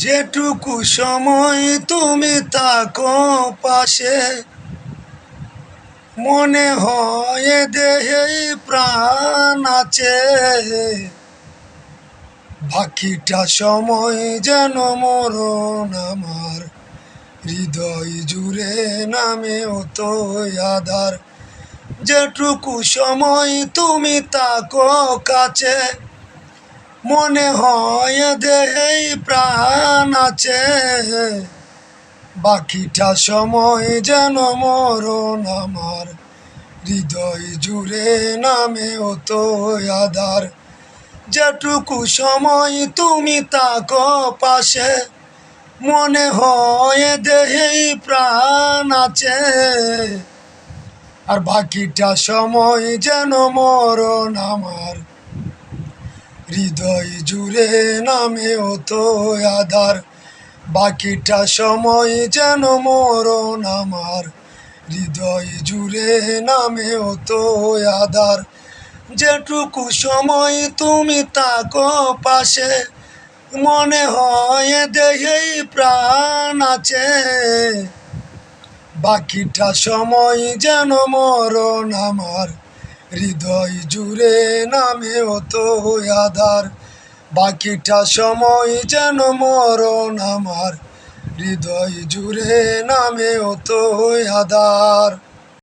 যেটুকু সময় তুমি থাকো পাশে, মনে হয় দেহে প্রাণ আছে। বাকিটা সময় যেন মরণ আমার, হৃদয় জুড়ে নামে তো আধার। যেটুকু সময় তুমি থাকো কাছে, মনে হয় দেহে প্রাণ আছে। বাকিটা সময় যেন মরণ আমার, হৃদয় জুড়ে নামে তো আধার। যেটুকু সময় তুমি থাকো পাশে, মনে হয় দেহে প্রাণ আছে। আর বাকিটা সময় যেন মরণ আমার, হৃদয় জুড়ে নামে তো আধার। বাকিটা সময় যেন মরণ আমার, হৃদয় জুড়ে নামে তো আধার। যেটুকু সময় তুমি থাকো পাশে, মনে হয় দেহেই প্রাণ আছে। বাকিটা সময় যেন মরণ আমার, হৃদয় জুড়ে নামে তো আধার। বাকিটা সময় যেন মরণ আমার, হৃদয় জুড়ে নামে তো আধার।